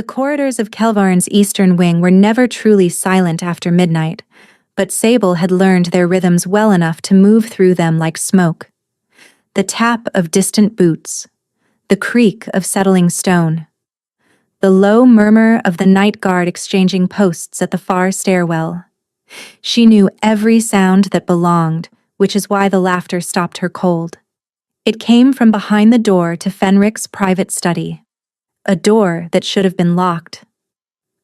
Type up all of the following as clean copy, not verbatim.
The corridors of Kelvarn's eastern wing were never truly silent after midnight, but Sable had learned their rhythms well enough to move through them like smoke. The tap of distant boots, the creak of settling stone, the low murmur of the night guard exchanging posts at the far stairwell. She knew every sound that belonged, which is why the laughter stopped her cold. It came from behind the door to Fenric's private study. A door that should have been locked.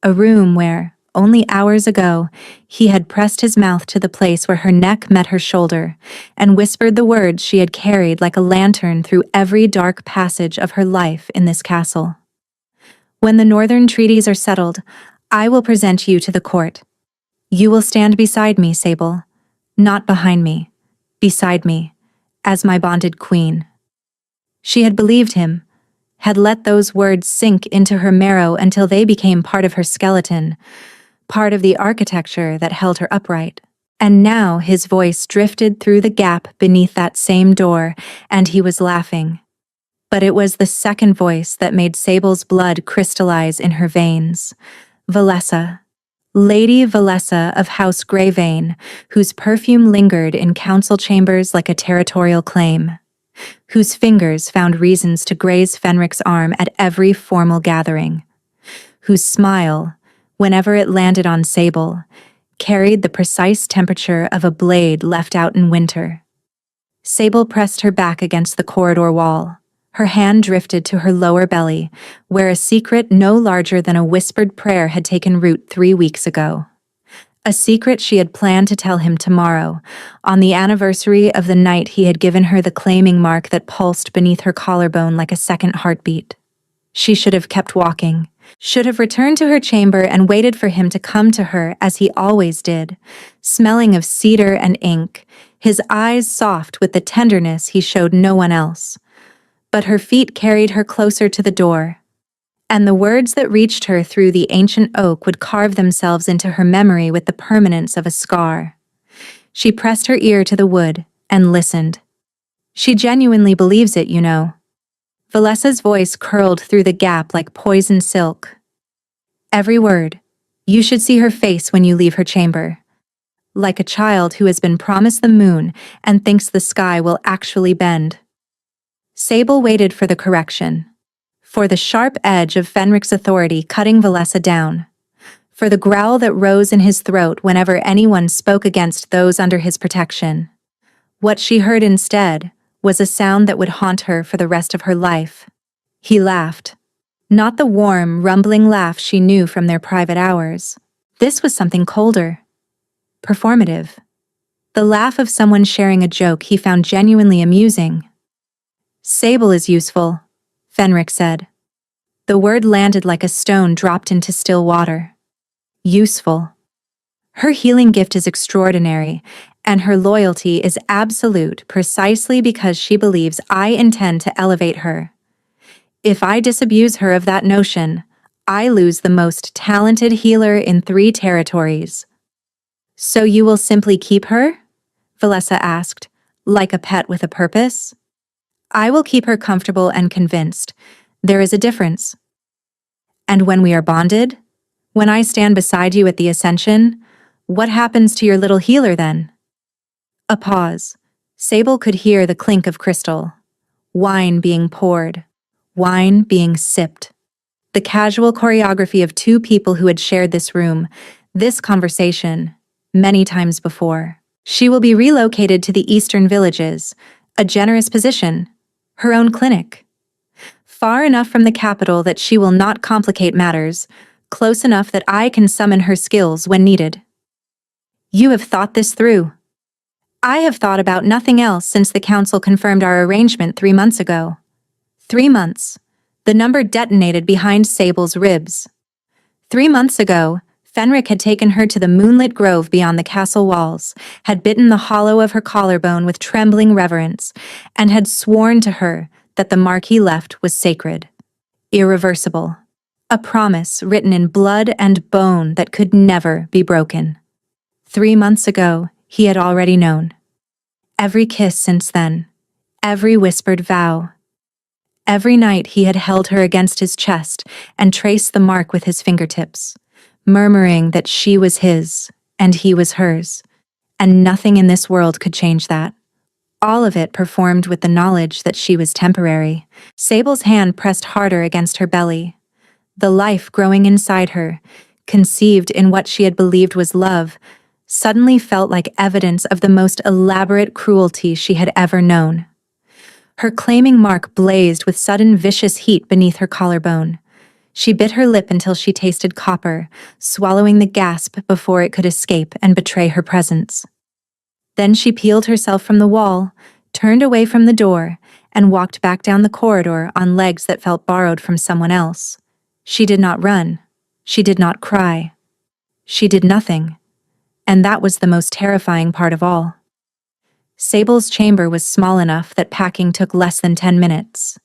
A room where, only hours ago, he had pressed his mouth to the place where her neck met her shoulder and whispered the words she had carried like a lantern through every dark passage of her life in this castle. When the northern treaties are settled, I will present you to the court. You will stand beside me, Sable. Not behind me. Beside me, as my bonded queen. She had believed him, had let those words sink into her marrow until they became part of her skeleton, part of the architecture that held her upright. And now his voice drifted through the gap beneath that same door, and he was laughing. But it was the second voice that made Sable's blood crystallize in her veins. Valessa. Lady Valessa of House Greyvane, whose perfume lingered in council chambers like a territorial claim, whose fingers found reasons to graze Fenric's arm at every formal gathering, whose smile, whenever it landed on Sable, carried the precise temperature of a blade left out in winter. Sable pressed her back against the corridor wall. Her hand drifted to her lower belly, where a secret no larger than a whispered prayer had taken root 3 weeks ago. A secret she had planned to tell him tomorrow, on the anniversary of the night he had given her the claiming mark that pulsed beneath her collarbone like a second heartbeat. She should have kept walking, should have returned to her chamber and waited for him to come to her as he always did, smelling of cedar and ink, his eyes soft with the tenderness he showed no one else. But her feet carried her closer to the door, and the words that reached her through the ancient oak would carve themselves into her memory with the permanence of a scar. She pressed her ear to the wood and listened. She genuinely believes it, you know. Valessa's voice curled through the gap like poison silk. Every word. You should see her face when you leave her chamber. Like a child who has been promised the moon and thinks the sky will actually bend. Sable waited for the correction, for the sharp edge of Fenric's authority cutting Valessa down, for the growl that rose in his throat whenever anyone spoke against those under his protection. What she heard instead was a sound that would haunt her for the rest of her life. He laughed. Not the warm, rumbling laugh she knew from their private hours. This was something colder. Performative. The laugh of someone sharing a joke he found genuinely amusing. Sable is useful, Fenric said. The word landed like a stone dropped into still water. Useful. Her healing gift is extraordinary, and her loyalty is absolute precisely because she believes I intend to elevate her. If I disabuse her of that notion, I lose the most talented healer in 3 territories. So you will simply keep her? Valessa asked, like a pet with a purpose. I will keep her comfortable and convinced. There is a difference. And when we are bonded, when I stand beside you at the ascension, what happens to your little healer then? A pause. Sable could hear the clink of crystal. Wine being poured. Wine being sipped. The casual choreography of 2 people who had shared this room, this conversation, many times before. She will be relocated to the eastern villages, a generous position. Her own clinic. Far enough from the capital that she will not complicate matters, close enough that I can summon her skills when needed. You have thought this through. I have thought about nothing else since the council confirmed our arrangement 3 months ago. 3 months. The number detonated behind Sable's ribs. 3 months ago, Fenric had taken her to the moonlit grove beyond the castle walls, had bitten the hollow of her collarbone with trembling reverence, and had sworn to her that the mark he left was sacred, irreversible, a promise written in blood and bone that could never be broken. 3 months ago, he had already known. Every kiss since then, every whispered vow, Every night he had held her against his chest and traced the mark with his fingertips, murmuring that she was his and he was hers, and nothing in this world could change that. All of it performed with the knowledge that she was temporary. Sable's hand pressed harder against her belly. The life growing inside her, conceived in what she had believed was love, suddenly felt like evidence of the most elaborate cruelty she had ever known. Her claiming mark blazed with sudden vicious heat beneath her collarbone. She bit her lip until she tasted copper, swallowing the gasp before it could escape and betray her presence. Then she peeled herself from the wall, turned away from the door, and walked back down the corridor on legs that felt borrowed from someone else. She did not run. She did not cry. She did nothing. And that was the most terrifying part of all. Sable's chamber was small enough that packing took less than 10 minutes.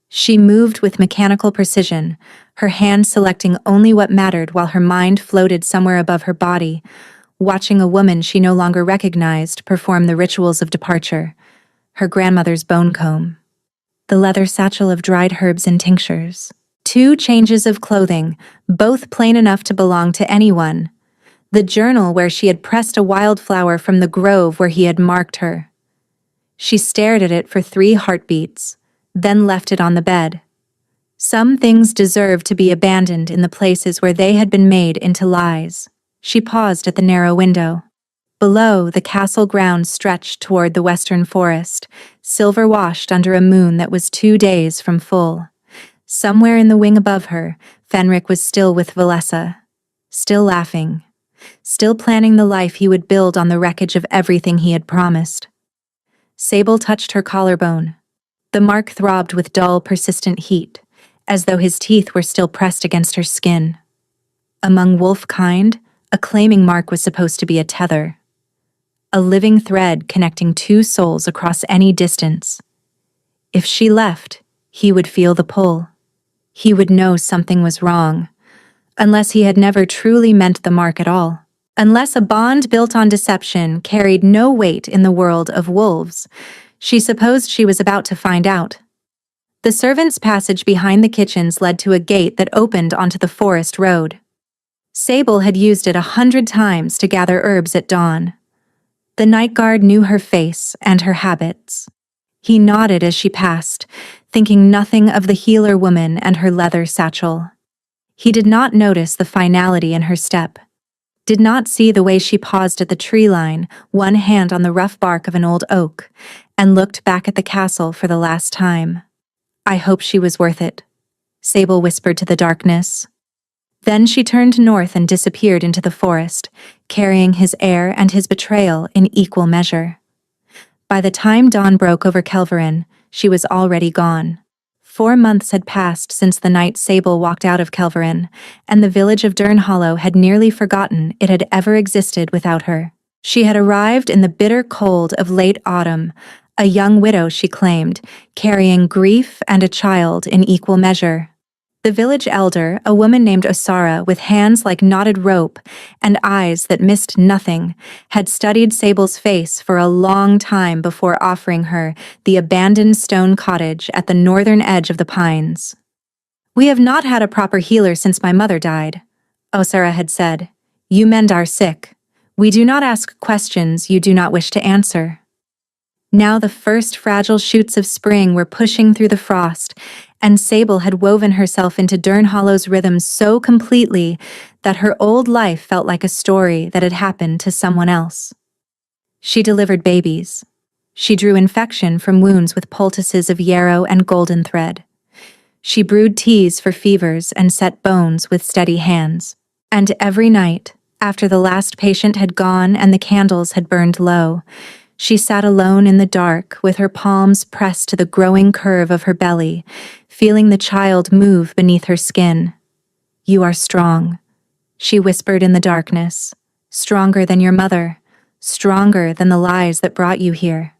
She moved with mechanical precision, her hand selecting only what mattered while her mind floated somewhere above her body, watching a woman she no longer recognized perform the rituals of departure, her grandmother's bone comb, the leather satchel of dried herbs and tinctures, 2 changes of clothing, both plain enough to belong to anyone, the journal where she had pressed a wildflower from the grove where he had marked her. She stared at it for 3 heartbeats, then left it on the bed. Some things deserved to be abandoned in the places where they had been made into lies. She paused at the narrow window. Below, the castle grounds stretched toward the western forest, silver-washed under a moon that was 2 days from full. Somewhere in the wing above her, Fenric was still with Valessa, still laughing, still planning the life he would build on the wreckage of everything he had promised. Sable touched her collarbone. The mark throbbed with dull, persistent heat, as though his teeth were still pressed against her skin. Among wolf kind, a claiming mark was supposed to be a tether, a living thread connecting 2 souls across any distance. If she left, he would feel the pull. He would know something was wrong, unless he had never truly meant the mark at all. Unless a bond built on deception carried no weight in the world of wolves, she supposed she was about to find out. The servants' passage behind the kitchens led to a gate that opened onto the forest road. Sable had used it 100 times to gather herbs at dawn. The night guard knew her face and her habits. He nodded as she passed, thinking nothing of the healer woman and her leather satchel. He did not notice the finality in her step, did not see the way she paused at the tree line, one hand on the rough bark of an old oak, and looked back at the castle for the last time. I hope she was worth it, Sable whispered to the darkness. Then she turned north and disappeared into the forest, carrying his heir and his betrayal in equal measure. By the time dawn broke over Kelverin, she was already gone. 4 months had passed since the night Sable walked out of Kelverin, and the village of Durnhollow had nearly forgotten it had ever existed without her. She had arrived in the bitter cold of late autumn, a young widow, she claimed, carrying grief and a child in equal measure. The village elder, a woman named Osara with hands like knotted rope and eyes that missed nothing, had studied Sable's face for a long time before offering her the abandoned stone cottage at the northern edge of the pines. "We have not had a proper healer since my mother died," Osara had said. "You mend our sick. We do not ask questions you do not wish to answer." Now the first fragile shoots of spring were pushing through the frost, and Sable had woven herself into Durnhollow's rhythms so completely that her old life felt like a story that had happened to someone else. She delivered babies. She drew infection from wounds with poultices of yarrow and golden thread. She brewed teas for fevers and set bones with steady hands. And every night, after the last patient had gone and the candles had burned low, she sat alone in the dark with her palms pressed to the growing curve of her belly, feeling the child move beneath her skin. "You are strong," she whispered in the darkness. "Stronger than your mother, stronger than the lies that brought you here."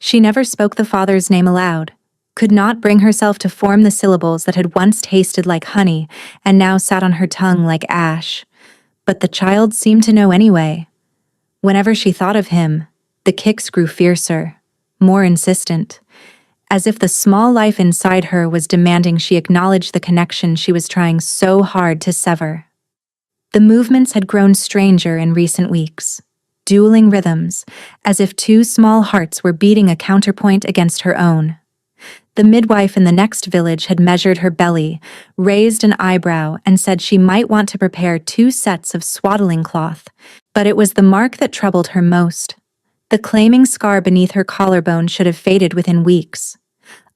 She never spoke the father's name aloud, could not bring herself to form the syllables that had once tasted like honey and now sat on her tongue like ash. But the child seemed to know anyway. Whenever she thought of him, the kicks grew fiercer, more insistent, as if the small life inside her was demanding she acknowledge the connection she was trying so hard to sever. The movements had grown stranger in recent weeks, dueling rhythms, as if two small hearts were beating a counterpoint against her own. The midwife in the next village had measured her belly, raised an eyebrow, and said she might want to prepare 2 sets of swaddling cloth, but it was the mark that troubled her most. The claiming scar beneath her collarbone should have faded within weeks.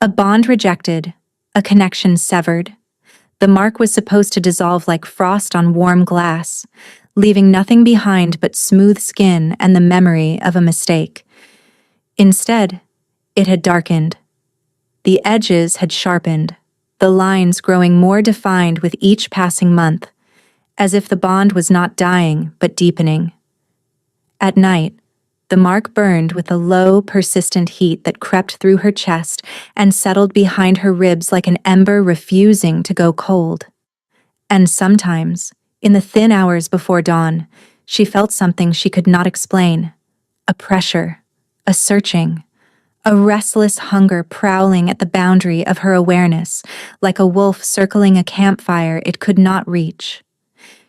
A bond rejected, a connection severed. The mark was supposed to dissolve like frost on warm glass, leaving nothing behind but smooth skin and the memory of a mistake. Instead, it had darkened. The edges had sharpened, the lines growing more defined with each passing month, as if the bond was not dying but deepening. At night, the mark burned with a low, persistent heat that crept through her chest and settled behind her ribs like an ember refusing to go cold. And sometimes, in the thin hours before dawn, she felt something she could not explain. A pressure, a searching, a restless hunger prowling at the boundary of her awareness, like a wolf circling a campfire it could not reach.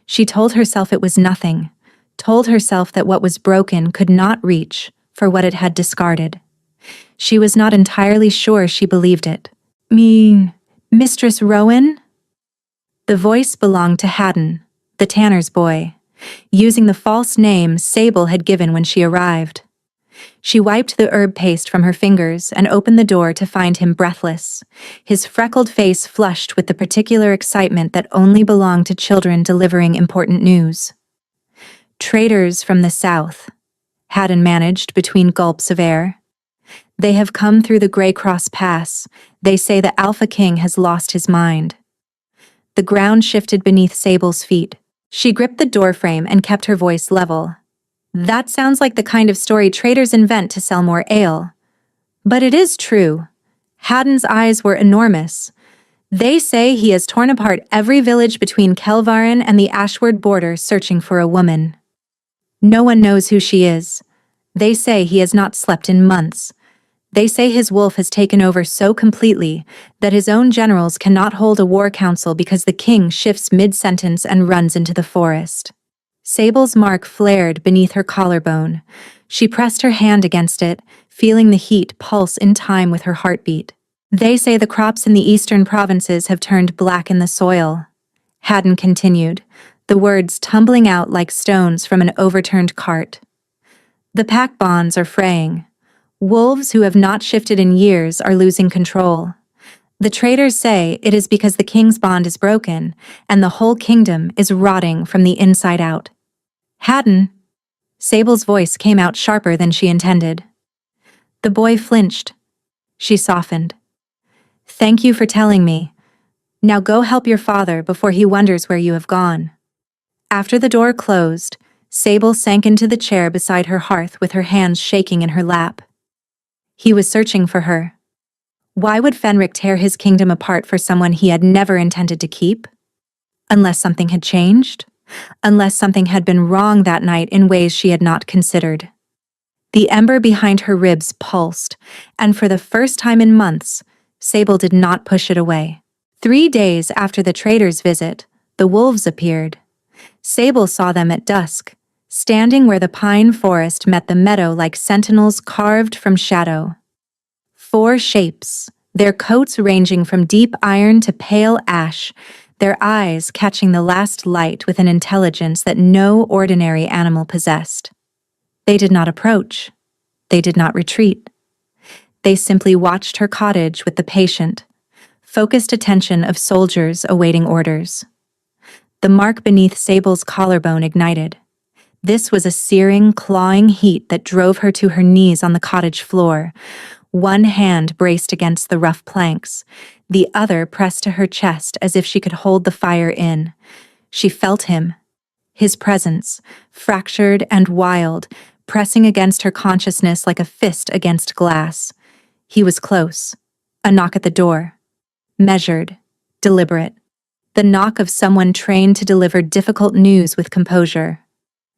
She told herself it was nothing, told herself that what was broken could not reach for what it had discarded. She was not entirely sure she believed it. Mistress Rowan? The voice belonged to Haddon, the tanner's boy, using the false name Sable had given when she arrived. She wiped the herb paste from her fingers and opened the door to find him breathless, his freckled face flushed with the particular excitement that only belonged to children delivering important news. Traders from the south, Haddon managed between gulps of air. They have come through the Grey Cross Pass. They say the Alpha King has lost his mind. The ground shifted beneath Sable's feet. She gripped the doorframe and kept her voice level. That sounds like the kind of story traders invent to sell more ale. But it is true. Haddon's eyes were enormous. They say he has torn apart every village between Kelvarin and the Ashward border searching for a woman. No one knows who she is. They say he has not slept in months. They say his wolf has taken over so completely that his own generals cannot hold a war council because the king shifts mid-sentence and runs into the forest. Sable's mark flared beneath her collarbone. She pressed her hand against it, feeling the heat pulse in time with her heartbeat. They say the crops in the eastern provinces have turned black in the soil. Haddon continued, the words tumbling out like stones from an overturned cart. The pack bonds are fraying. Wolves who have not shifted in years are losing control. The traders say it is because the king's bond is broken, and the whole kingdom is rotting from the inside out. Haddon. Sable's voice came out sharper than she intended. The boy flinched. She softened. Thank you for telling me. Now go help your father before he wonders where you have gone. After the door closed, Sable sank into the chair beside her hearth with her hands shaking in her lap. He was searching for her. Why would Fenric tear his kingdom apart for someone he had never intended to keep? Unless something had changed? Unless something had been wrong that night in ways she had not considered. The ember behind her ribs pulsed, and for the first time in months, Sable did not push it away. 3 days after the trader's visit, the wolves appeared. Sable saw them at dusk, standing where the pine forest met the meadow like sentinels carved from shadow. 4 shapes, their coats ranging from deep iron to pale ash, their eyes catching the last light with an intelligence that no ordinary animal possessed. They did not approach. They did not retreat. They simply watched her cottage with the patient, focused attention of soldiers awaiting orders. The mark beneath Sable's collarbone ignited. This was a searing, clawing heat that drove her to her knees on the cottage floor. One hand braced against the rough planks, the other pressed to her chest as if she could hold the fire in. She felt him, his presence, fractured and wild, pressing against her consciousness like a fist against glass. He was close. A knock at the door. Measured, deliberate. The knock of someone trained to deliver difficult news with composure.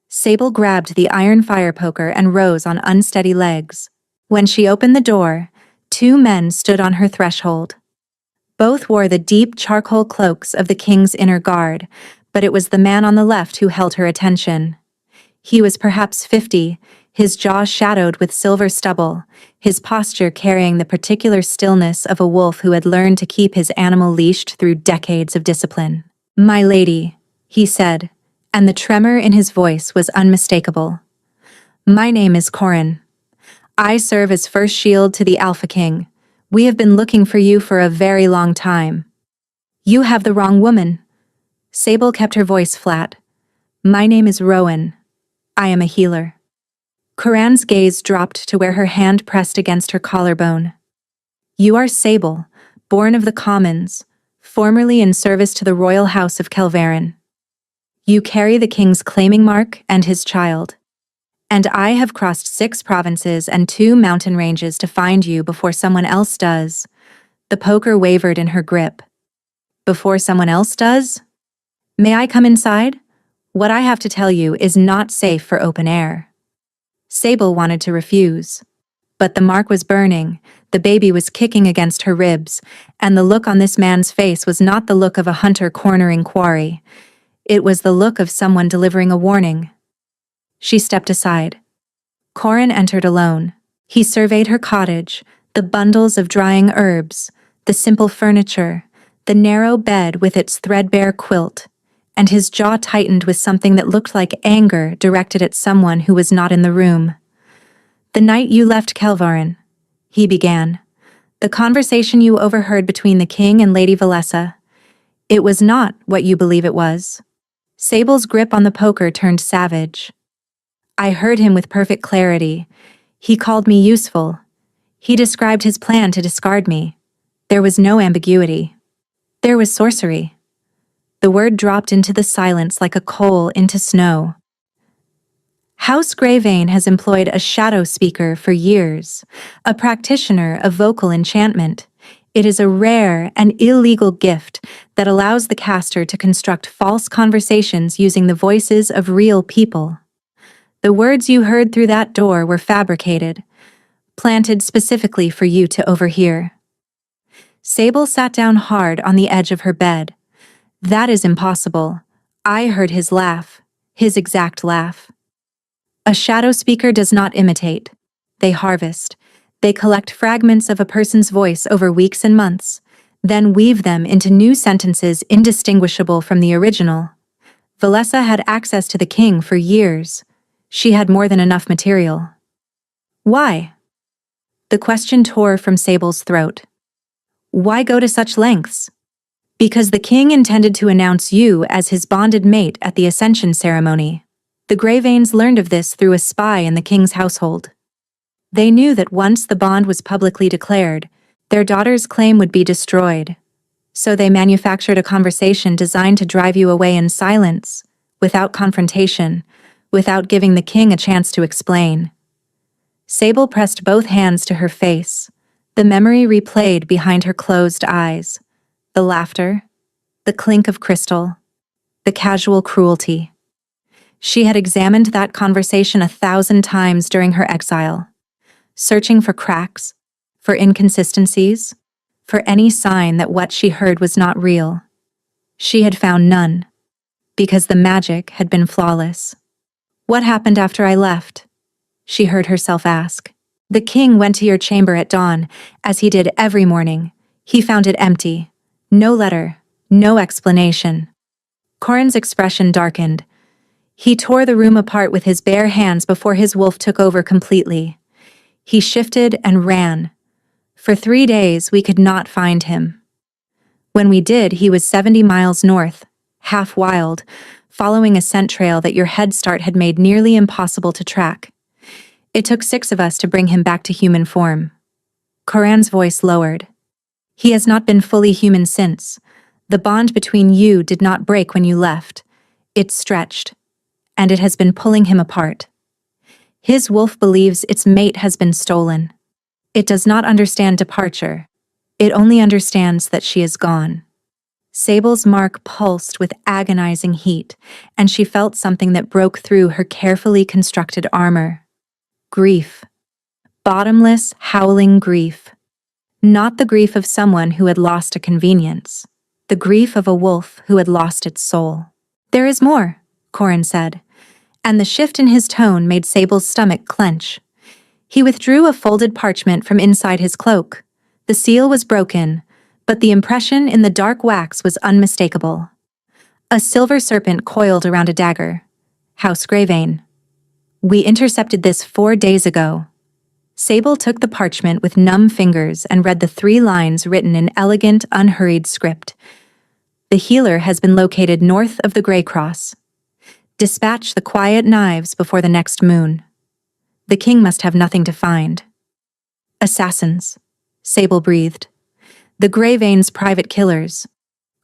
Sable grabbed the iron fire poker and rose on unsteady legs. When she opened the door, Two men stood on her threshold. Both wore the deep charcoal cloaks of the king's inner guard, but it was the man on the left who held her attention. He was perhaps 50, his jaw shadowed with silver stubble, his posture carrying the particular stillness of a wolf who had learned to keep his animal leashed through decades of discipline. "My lady," he said, and the tremor in his voice was unmistakable. "My name is Corin. I serve as first shield to the Alpha King. We have been looking for you for a very long time." "You have the wrong woman." Sable kept her voice flat. "My name is Rowan. I am a healer." Coran's gaze dropped to where her hand pressed against her collarbone. "You are Sable, born of the Commons, formerly in service to the royal house of Kelverin. You carry the king's claiming mark and his child. And I have crossed 6 provinces and 2 mountain ranges to find you before someone else does." The poker wavered in her grip. "Before someone else does? May I come inside? What I have to tell you is not safe for open air." Sable wanted to refuse. But the mark was burning, the baby was kicking against her ribs, and the look on this man's face was not the look of a hunter cornering quarry. It was the look of someone delivering a warning. She stepped aside. Corin entered alone. He surveyed her cottage, the bundles of drying herbs, the simple furniture, the narrow bed with its threadbare quilt, and his jaw tightened with something that looked like anger directed at someone who was not in the room. "The night you left Kelvarin," he began, "the conversation you overheard between the king and Lady Valessa, it was not what you believe it was." Sable's grip on the poker turned savage. "I heard him with perfect clarity. He called me useful. He described his plan to discard me. There was no ambiguity. There was sorcery." The word dropped into the silence like a coal into snow. House Greyvane has employed a shadow speaker for years, a practitioner of vocal enchantment. It is a rare and illegal gift that allows the caster to construct false conversations using the voices of real people. The words you heard through that door were fabricated, planted specifically for you to overhear. Sable sat down hard on the edge of her bed. "That is impossible. I heard his laugh, his exact laugh." A shadow speaker does not imitate. They harvest. They collect fragments of a person's voice over weeks and months, then weave them into new sentences indistinguishable from the original. Valessa had access to the king for years. She had more than enough material. Why? The question tore from Sable's throat. Why go to such lengths? Because the king intended to announce you as his bonded mate at the Ascension ceremony. The Greyvanes learned of this through a spy in the king's household. They knew that once the bond was publicly declared, their daughter's claim would be destroyed. So they manufactured a conversation designed to drive you away in silence, without confrontation, without giving the king a chance to explain. Sable pressed both hands to her face. The memory replayed behind her closed eyes. The laughter, the clink of crystal, the casual cruelty. She had examined that conversation 1,000 times during her exile, searching for cracks, for inconsistencies, for any sign that what she heard was not real. She had found none, because the magic had been flawless. "What happened after I left?" she heard herself ask. "The king went to your chamber at dawn, as he did every morning. He found it empty. No letter, no explanation." Corin's expression darkened. He tore the room apart with his bare hands before his wolf took over completely. He shifted and ran. For 3 days, we could not find him. When we did, he was 70 miles north, half wild, following a scent trail that your head start had made nearly impossible to track. It took 6 of us to bring him back to human form. Coran's voice lowered. He has not been fully human since. The bond between you did not break when you left. It stretched, and it has been pulling him apart. His wolf believes its mate has been stolen. It does not understand departure. It only understands that she is gone. Sable's mark pulsed with agonizing heat, and she felt something that broke through her carefully constructed armor. Grief. Bottomless, howling grief. Not the grief of someone who had lost a convenience. The grief of a wolf who had lost its soul. "There is more," Corin said, and the shift in his tone made Sable's stomach clench. He withdrew a folded parchment from inside his cloak. The seal was broken, but the impression in the dark wax was unmistakable. A silver serpent coiled around a dagger. House Gravane. "We intercepted this 4 days ago." Sable took the parchment with numb fingers and read the 3 lines written in elegant, unhurried script. "The healer has been located north of the Grey Cross. Dispatch the quiet knives before the next moon. The king must have nothing to find." "Assassins," Sable breathed. "The Greyvane's private killers.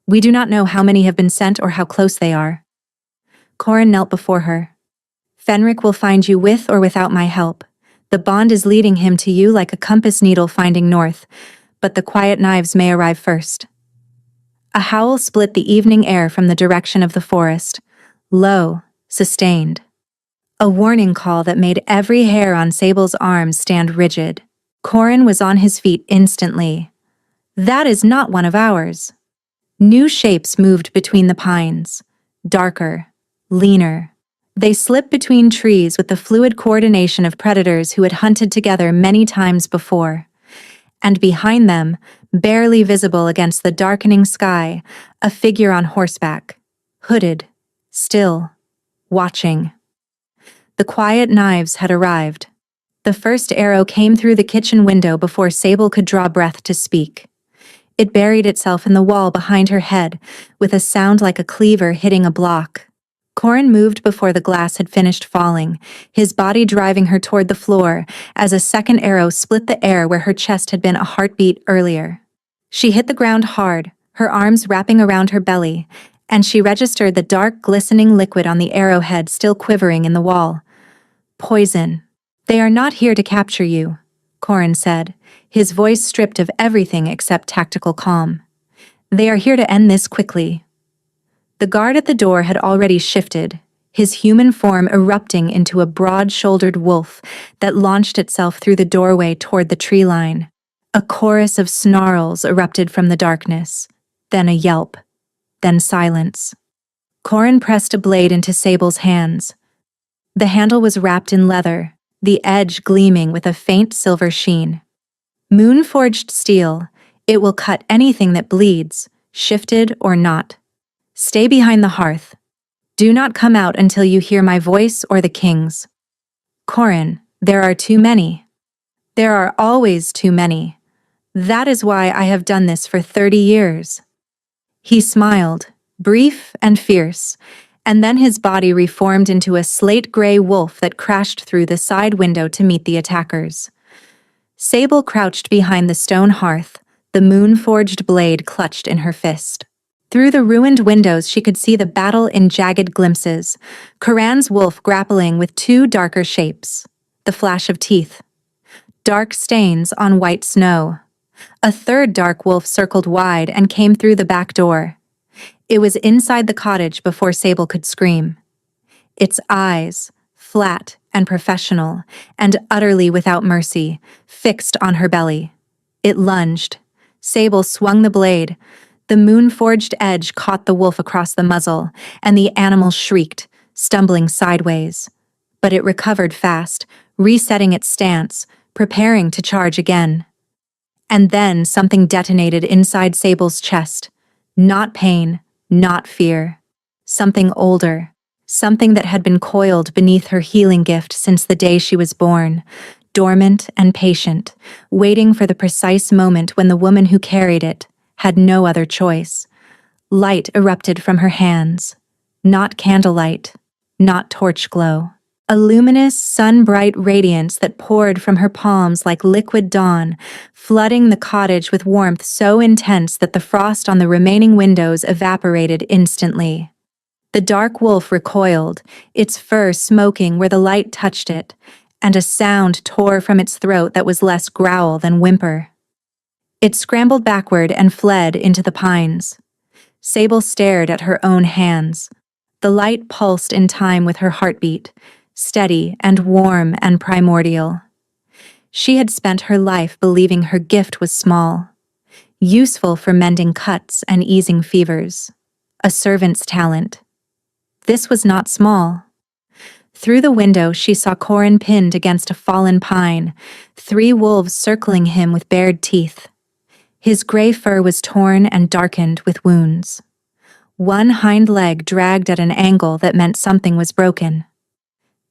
We do not know how many have been sent or how close they are." Corin knelt before her. "Fenric will find you with or without my help. The bond is leading him to you like a compass needle finding north, but the quiet knives may arrive first." A howl split the evening air from the direction of the forest, low, sustained. A warning call that made every hair on Sable's arms stand rigid. Corin was on his feet instantly. "That is not one of ours." New shapes moved between the pines, darker, leaner. They slipped between trees with the fluid coordination of predators who had hunted together many times before. And behind them, barely visible against the darkening sky, a figure on horseback, hooded, still, watching. The quiet knives had arrived. The first arrow came through the kitchen window before Sable could draw breath to speak. It buried itself in the wall behind her head, with a sound like a cleaver hitting a block. Corin moved before the glass had finished falling, his body driving her toward the floor as a second arrow split the air where her chest had been a heartbeat earlier. She hit the ground hard, her arms wrapping around her belly, and she registered the dark, glistening liquid on the arrowhead still quivering in the wall. "Poison. They are not here to capture you," Corin said, his voice stripped of everything except tactical calm. "They are here to end this quickly." The guard at the door had already shifted, his human form erupting into a broad-shouldered wolf that launched itself through the doorway toward the tree line. A chorus of snarls erupted from the darkness, then a yelp, then silence. Corin pressed a blade into Sable's hands. The handle was wrapped in leather, the edge gleaming with a faint silver sheen. Moon-forged steel, it will cut anything that bleeds, shifted or not. Stay behind the hearth. Do not come out until you hear my voice or the king's. Corin, there are too many. There are always too many. That is why I have done this for 30 years. He smiled, brief and fierce, and then his body reformed into a slate-gray wolf that crashed through the side window to meet the attackers. Sable crouched behind the stone hearth, the moon-forged blade clutched in her fist. Through the ruined windows she could see the battle in jagged glimpses, Coran's wolf grappling with 2 darker shapes, the flash of teeth. Dark stains on white snow. A third dark wolf circled wide and came through the back door. It was inside the cottage before Sable could scream. Its eyes, flat and professional, and utterly without mercy, fixed on her belly. It lunged. Sable swung the blade. The moon-forged edge caught the wolf across the muzzle, and the animal shrieked, stumbling sideways. But it recovered fast, resetting its stance, preparing to charge again. And then something detonated inside Sable's chest. Not pain, not fear. Something older. Something that had been coiled beneath her healing gift since the day she was born, dormant and patient, waiting for the precise moment when the woman who carried it had no other choice. Light erupted from her hands. Not candlelight, not torch glow. A luminous, sun-bright radiance that poured from her palms like liquid dawn, flooding the cottage with warmth so intense that the frost on the remaining windows evaporated instantly. The dark wolf recoiled, its fur smoking where the light touched it, and a sound tore from its throat that was less growl than whimper. It scrambled backward and fled into the pines. Sable stared at her own hands. The light pulsed in time with her heartbeat, steady and warm and primordial. She had spent her life believing her gift was small, useful for mending cuts and easing fevers. A servant's talent. This was not small. Through the window she saw Corin pinned against a fallen pine, 3 wolves circling him with bared teeth. His gray fur was torn and darkened with wounds. One hind leg dragged at an angle that meant something was broken.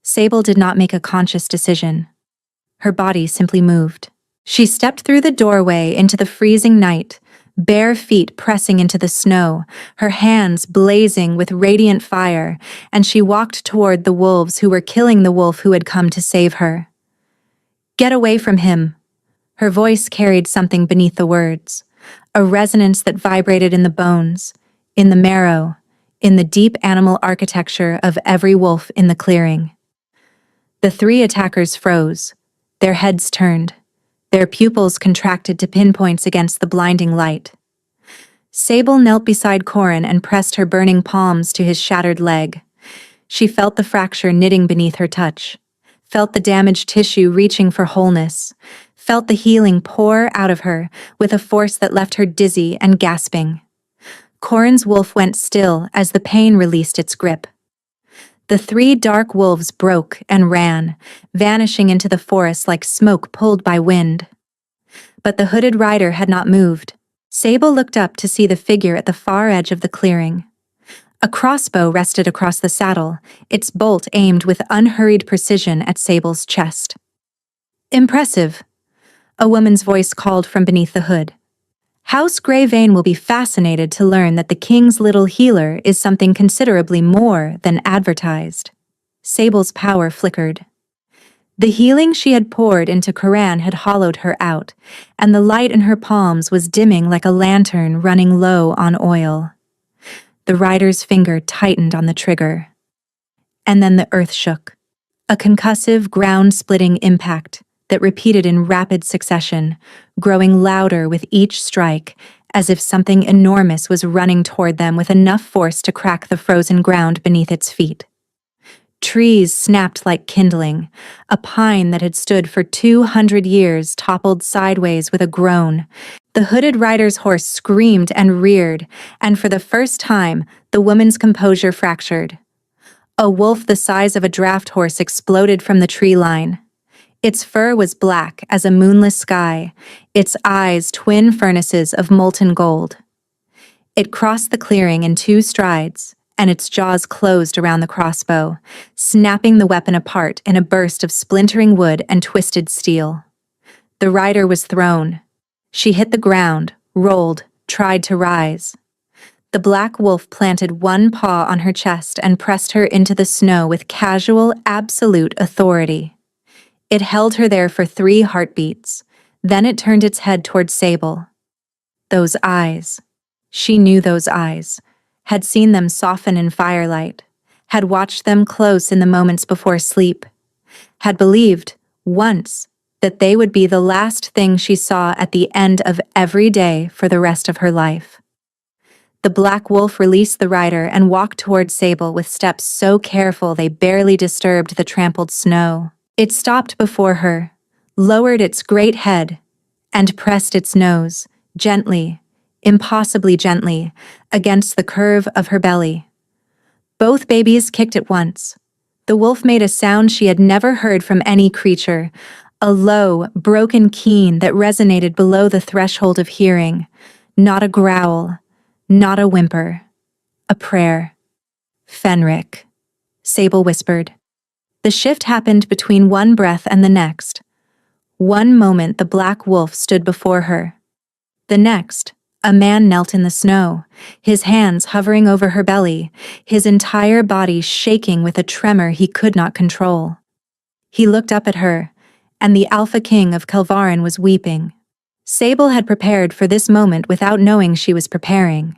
Sable did not make a conscious decision. Her body simply moved. She stepped through the doorway into the freezing night, bare feet pressing into the snow, her hands blazing with radiant fire, and she walked toward the wolves who were killing the wolf who had come to save her. "Get away from him." Her voice carried something beneath the words, a resonance that vibrated in the bones, in the marrow, in the deep animal architecture of every wolf in the clearing. The 3 attackers froze, their heads turned, their pupils contracted to pinpoints against the blinding light. Sable knelt beside Corin and pressed her burning palms to his shattered leg. She felt the fracture knitting beneath her touch, felt the damaged tissue reaching for wholeness, felt the healing pour out of her with a force that left her dizzy and gasping. Corin's wolf went still as the pain released its grip. The 3 dark wolves broke and ran, vanishing into the forest like smoke pulled by wind. But the hooded rider had not moved. Sable looked up to see the figure at the far edge of the clearing. A crossbow rested across the saddle, its bolt aimed with unhurried precision at Sable's chest. "Impressive," a woman's voice called from beneath the hood. "House Greyvein will be fascinated to learn that the king's little healer is something considerably more than advertised." Sable's power flickered. The healing she had poured into Coran had hollowed her out, and the light in her palms was dimming like a lantern running low on oil. The rider's finger tightened on the trigger. And then the earth shook. A concussive, ground-splitting impact that repeated in rapid succession, growing louder with each strike, as if something enormous was running toward them with enough force to crack the frozen ground beneath its feet. Trees snapped like kindling. A pine that had stood for 200 years toppled sideways with a groan. The hooded rider's horse screamed and reared, and for the first time, the woman's composure fractured. A wolf the size of a draft horse exploded from the tree line. Its fur was black as a moonless sky, its eyes twin furnaces of molten gold. It crossed the clearing in 2 strides, and its jaws closed around the crossbow, snapping the weapon apart in a burst of splintering wood and twisted steel. The rider was thrown. She hit the ground, rolled, tried to rise. The black wolf planted one paw on her chest and pressed her into the snow with casual, absolute authority. It held her there for 3 heartbeats. Then it turned its head toward Sable. Those eyes. She knew those eyes, had seen them soften in firelight, had watched them close in the moments before sleep, had believed, once, that they would be the last thing she saw at the end of every day for the rest of her life. The black wolf released the rider and walked toward Sable with steps so careful they barely disturbed the trampled snow. It stopped before her, lowered its great head, and pressed its nose, gently, impossibly gently, against the curve of her belly. Both babies kicked at once. The wolf made a sound she had never heard from any creature, a low, broken keen that resonated below the threshold of hearing, not a growl, not a whimper, a prayer. "Fenric," Sable whispered. The shift happened between one breath and the next. One moment the black wolf stood before her. The next, a man knelt in the snow, his hands hovering over her belly, his entire body shaking with a tremor he could not control. He looked up at her, and the Alpha King of Kelvarin was weeping. Sable had prepared for this moment without knowing she was preparing.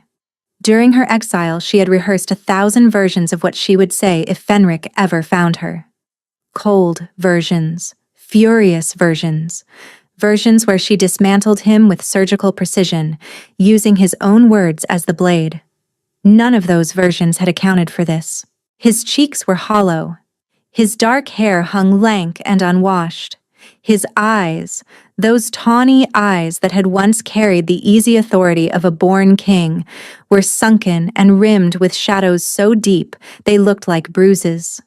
During her exile, she had rehearsed 1,000 versions of what she would say if Fenric ever found her. Cold versions, furious versions, versions where she dismantled him with surgical precision, using his own words as the blade. None of those versions had accounted for this. His cheeks were hollow. His dark hair hung lank and unwashed. His eyes, those tawny eyes that had once carried the easy authority of a born king, were sunken and rimmed with shadows so deep they looked like bruises.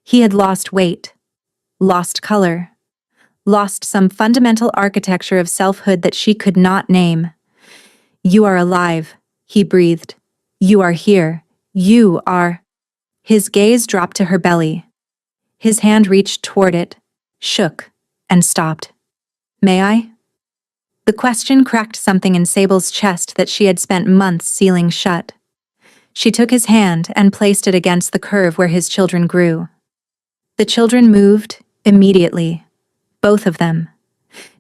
He had lost weight, lost color, lost some fundamental architecture of selfhood that she could not name. "You are alive," he breathed. "You are here. You are—" His gaze dropped to her belly. His hand reached toward it, shook, and stopped. "May I?" The question cracked something in Sable's chest that she had spent months sealing shut. She took his hand and placed it against the curve where his children grew. The children moved immediately, both of them.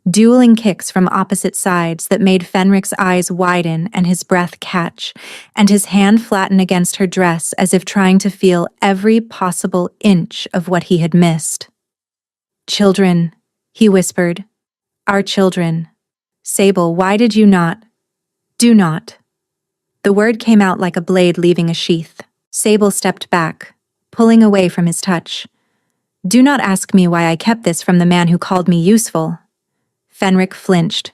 Dueling kicks from opposite sides that made Fenric's eyes widen and his breath catch, and his hand flatten against her dress as if trying to feel every possible inch of what he had missed. "Children," he whispered. "Our children. Sable, why did you not? Do not." The word came out like a blade leaving a sheath. Sable stepped back, pulling away from his touch. "Do not ask me why I kept this from the man who called me useful." Fenric flinched.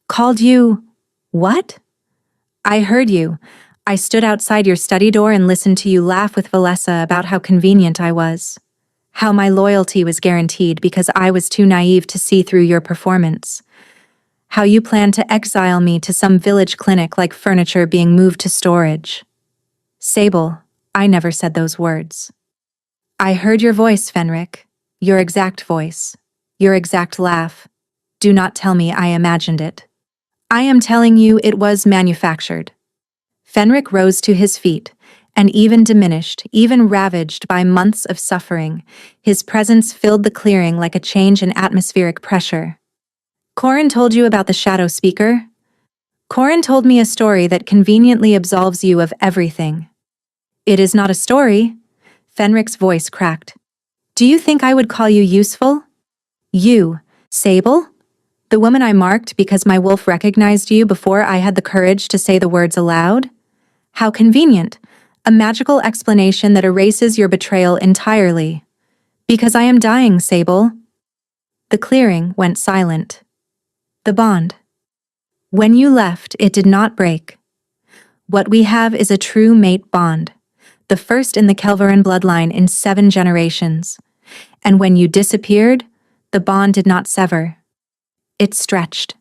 "Called you— what?" "I heard you. I stood outside your study door and listened to you laugh with Valessa about how convenient I was. How my loyalty was guaranteed because I was too naive to see through your performance. How you planned to exile me to some village clinic like furniture being moved to storage." "Sable, I never said those words." "I heard your voice, Fenric. Your exact voice. Your exact laugh. Do not tell me I imagined it. I am telling you it was manufactured." Fenric rose to his feet, and even diminished, even ravaged by months of suffering, his presence filled the clearing like a change in atmospheric pressure. "Corin told you about the shadow speaker?" "Corin told me a story that conveniently absolves you of everything." "It is not a story." Fenric's voice cracked. "Do you think I would call you useful? You, Sable? The woman I marked because my wolf recognized you before I had the courage to say the words aloud? How convenient. A magical explanation that erases your betrayal entirely. Because I am dying, Sable." The clearing went silent. "The bond. When you left, it did not break. What we have is a true mate bond, the first in the Kelveran bloodline in 7 generations. And when you disappeared, the bond did not sever. It stretched.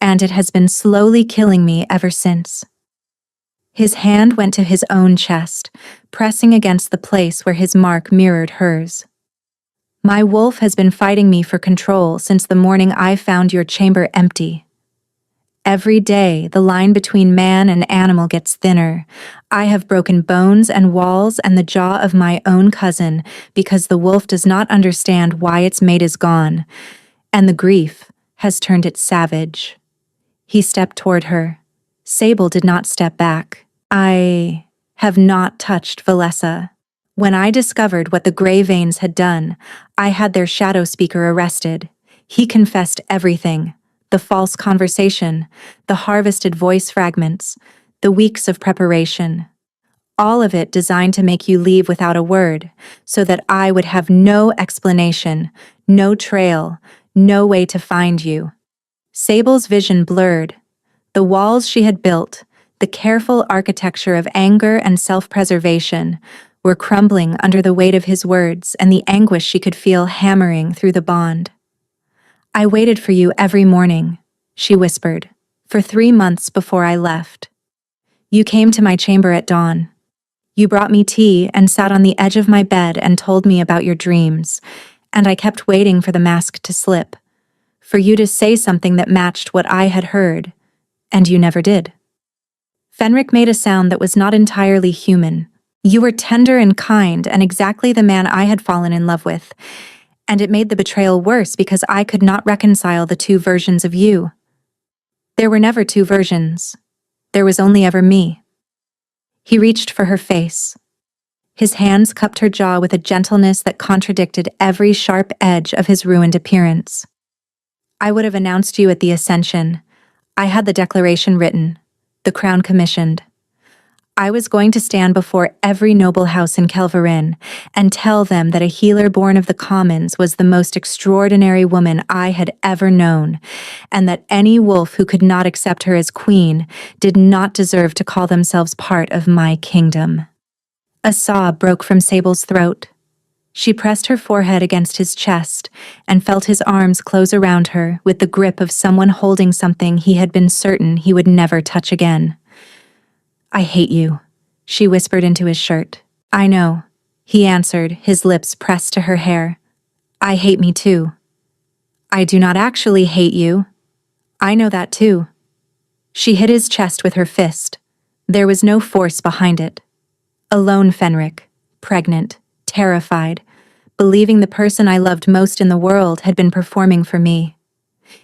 And it has been slowly killing me ever since." His hand went to his own chest, pressing against the place where his mark mirrored hers. "My wolf has been fighting me for control since the morning I found your chamber empty. Every day, the line between man and animal gets thinner. I have broken bones and walls and the jaw of my own cousin because the wolf does not understand why its mate is gone, and the grief has turned it savage." He stepped toward her. Sable did not step back. "I have not touched Valessa. When I discovered what the Grey Veins had done, I had their shadow speaker arrested. He confessed everything. The false conversation, the harvested voice fragments, the weeks of preparation. All of it designed to make you leave without a word, so that I would have no explanation, no trail, no way to find you." Sable's vision blurred. The walls she had built, the careful architecture of anger and self-preservation, were crumbling under the weight of his words and the anguish she could feel hammering through the bond. "I waited for you every morning," she whispered, "for 3 months before I left. You came to my chamber at dawn. You brought me tea and sat on the edge of my bed and told me about your dreams, and I kept waiting for the mask to slip, for you to say something that matched what I had heard, and you never did." Fenric made a sound that was not entirely human. "You were tender and kind and exactly the man I had fallen in love with, and it made the betrayal worse because I could not reconcile the 2 versions of you. There were never 2 versions. There was only ever me." He reached for her face. His hands cupped her jaw with a gentleness that contradicted every sharp edge of his ruined appearance. "I would have announced you at the Ascension. I had the declaration written, the crown commissioned. I was going to stand before every noble house in Kelverin and tell them that a healer born of the commons was the most extraordinary woman I had ever known, and that any wolf who could not accept her as queen did not deserve to call themselves part of my kingdom. A sob broke from Sable's throat. She pressed her forehead against his chest and felt his arms close around her with the grip of someone holding something he had been certain he would never touch again. "I hate you," she whispered into his shirt. "I know," he answered, his lips pressed to her hair. "I hate me too." "I do not actually hate you. I know that too." She hit his chest with her fist. There was no force behind it. Alone Fenric, pregnant, terrified, believing the person I loved most in the world had been performing for me.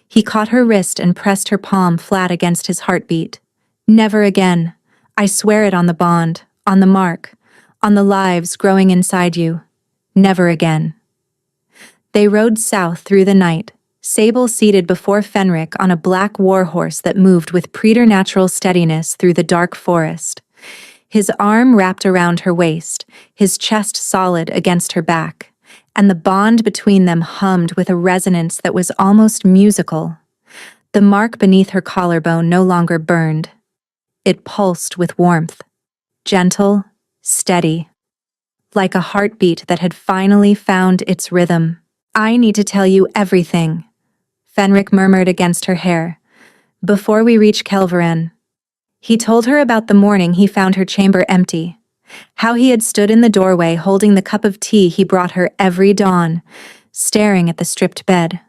He caught her wrist and pressed her palm flat against his heartbeat. "Never again. I swear it on the bond, on the mark, on the lives growing inside you. Never again." They rode south through the night, Sable seated before Fenric on a black warhorse that moved with preternatural steadiness through the dark forest. His arm wrapped around her waist, his chest solid against her back, and the bond between them hummed with a resonance that was almost musical. The mark beneath her collarbone no longer burned. It pulsed with warmth, gentle, steady, like a heartbeat that had finally found its rhythm. "I need to tell you everything," Fenric murmured against her hair, "before we reach Kelverin." He told her about the morning he found her chamber empty, how he had stood in the doorway holding the cup of tea he brought her every dawn, staring at the stripped bed.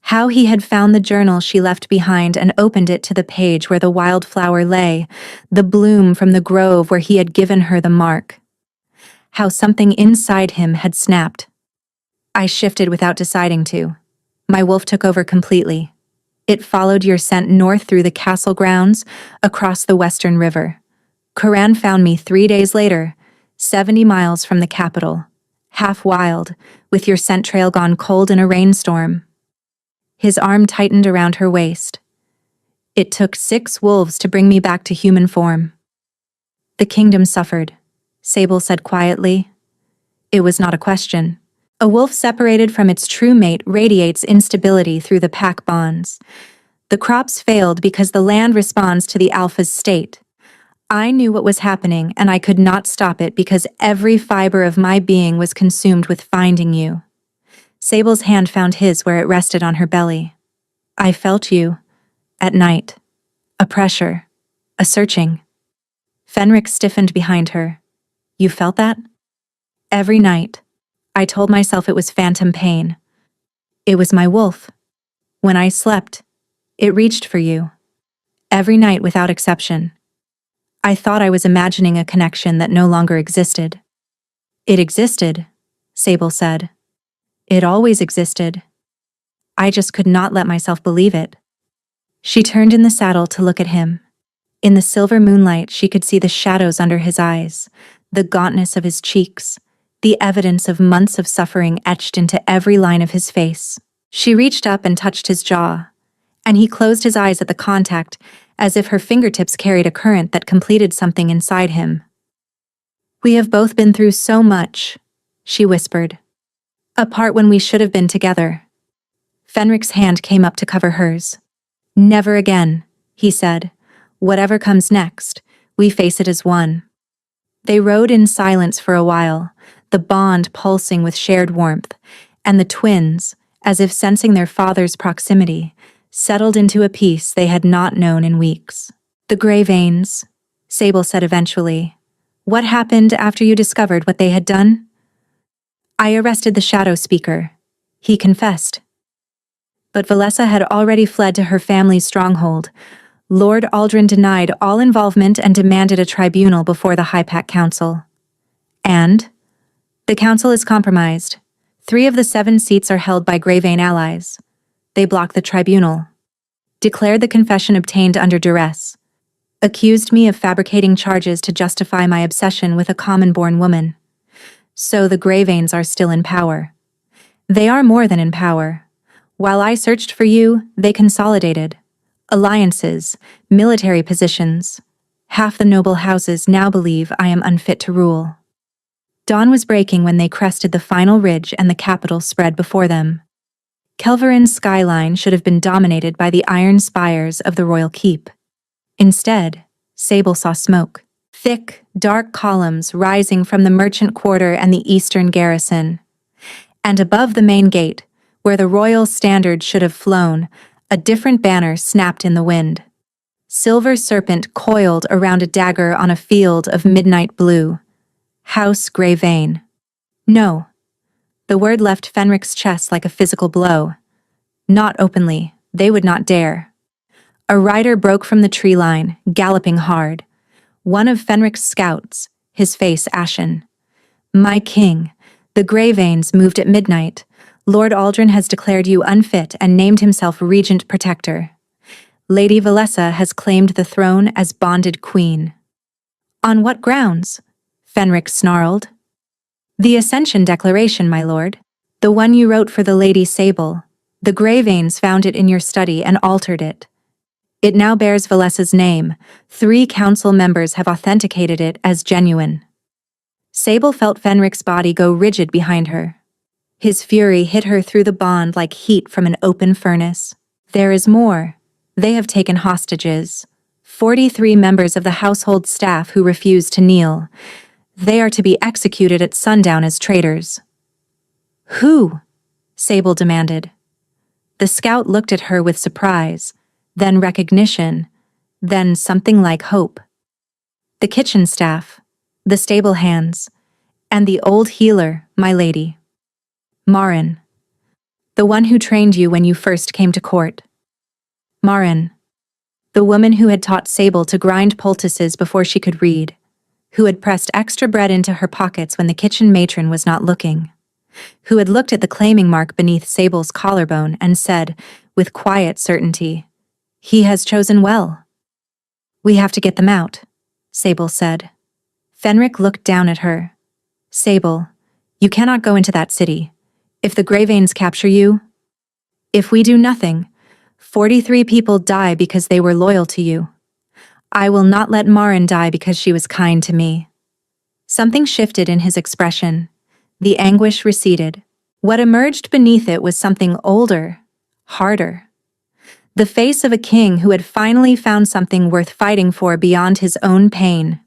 How he had found the journal she left behind and opened it to the page where the wildflower lay, the bloom from the grove where he had given her the mark. How something inside him had snapped. "I shifted without deciding to. My wolf took over completely. It followed your scent north through the castle grounds, across the western river. Coran found me 3 days later, 70 miles from the capital, half wild, with your scent trail gone cold in a rainstorm." His arm tightened around her waist. "It took 6 wolves to bring me back to human form." "The kingdom suffered," Sable said quietly. It was not a question. A wolf separated from its true mate radiates instability through the pack bonds. The crops failed because the land responds to the alpha's state. I knew what was happening, and I could not stop it because every fiber of my being was consumed with finding you. Sable's hand found his where it rested on her belly. "I felt you, at night. A pressure, a searching." Fenric stiffened behind her. "You felt that?" "Every night. I told myself it was phantom pain. It was my wolf. When I slept, it reached for you. Every night without exception. I thought I was imagining a connection that no longer existed." "It existed," Sable said. "It always existed. I just could not let myself believe it." She turned in the saddle to look at him. In the silver moonlight, she could see the shadows under his eyes, the gauntness of his cheeks, the evidence of months of suffering etched into every line of his face. She reached up and touched his jaw, and he closed his eyes at the contact, as if her fingertips carried a current that completed something inside him. "We have both been through so much," she whispered. "Apart when we should have been together." Fenric's hand came up to cover hers. "Never again," he said. "Whatever comes next, we face it as one." They rode in silence for a while, the bond pulsing with shared warmth, and the twins, as if sensing their father's proximity, settled into a peace they had not known in weeks. "The gray veins," Sable said eventually. "What happened after you discovered what they had done?" "I arrested the shadow speaker," he confessed. But Valessa had already fled to her family's stronghold. Lord Aldrin denied all involvement and demanded a tribunal before the High Pack Council. And the council is compromised. 3 of the 7 seats are held by Greyvein allies. They blocked the tribunal. Declared the confession obtained under duress. Accused me of fabricating charges to justify my obsession with a common-born woman. So the Greyveins are still in power. They are more than in power. While I searched for you, they consolidated. Alliances, military positions. Half the noble houses now believe I am unfit to rule. Dawn was breaking when they crested the final ridge and the capital spread before them. Kelverin's skyline should have been dominated by the iron spires of the royal keep. Instead, Sable saw smoke. Thick, dark columns rising from the merchant quarter and the eastern garrison. And above the main gate, where the royal standard should have flown, a different banner snapped in the wind. Silver serpent coiled around a dagger on a field of midnight blue. House Grey Vein. No. The word left Fenric's chest like a physical blow. Not openly, they would not dare. A rider broke from the tree line, galloping hard. One of Fenric's scouts, his face ashen. My king, the Grey Veins moved at midnight. Lord Aldrin has declared you unfit and named himself regent protector. Lady Valessa has claimed the throne as bonded queen. On what grounds? Fenric snarled. The Ascension Declaration, my lord. The one you wrote for the Lady Sable. The Grey Veins found it in your study and altered it. It now bears Valessa's name. 3 council members have authenticated it as genuine. Sable felt Fenric's body go rigid behind her. His fury hit her through the bond like heat from an open furnace. There is more. They have taken hostages. 43 members of the household staff who refused to kneel. They are to be executed at sundown as traitors. Who? Sable demanded. The scout looked at her with surprise, then recognition, then something like hope. The kitchen staff, the stable hands, and the old healer, my lady. Marin. The one who trained you when you first came to court. Marin. The woman who had taught Sable to grind poultices before she could read, who had pressed extra bread into her pockets when the kitchen matron was not looking, who had looked at the claiming mark beneath Sable's collarbone and said, with quiet certainty, "He has chosen well." "We have to get them out," Sable said. Fenric looked down at her. "Sable, you cannot go into that city. If the Grey Veins capture you, if we do nothing, 43 people die because they were loyal to you. I will not let Marin die because she was kind to me." Something shifted in his expression. The anguish receded. What emerged beneath it was something older, harder. The face of a king who had finally found something worth fighting for beyond his own pain.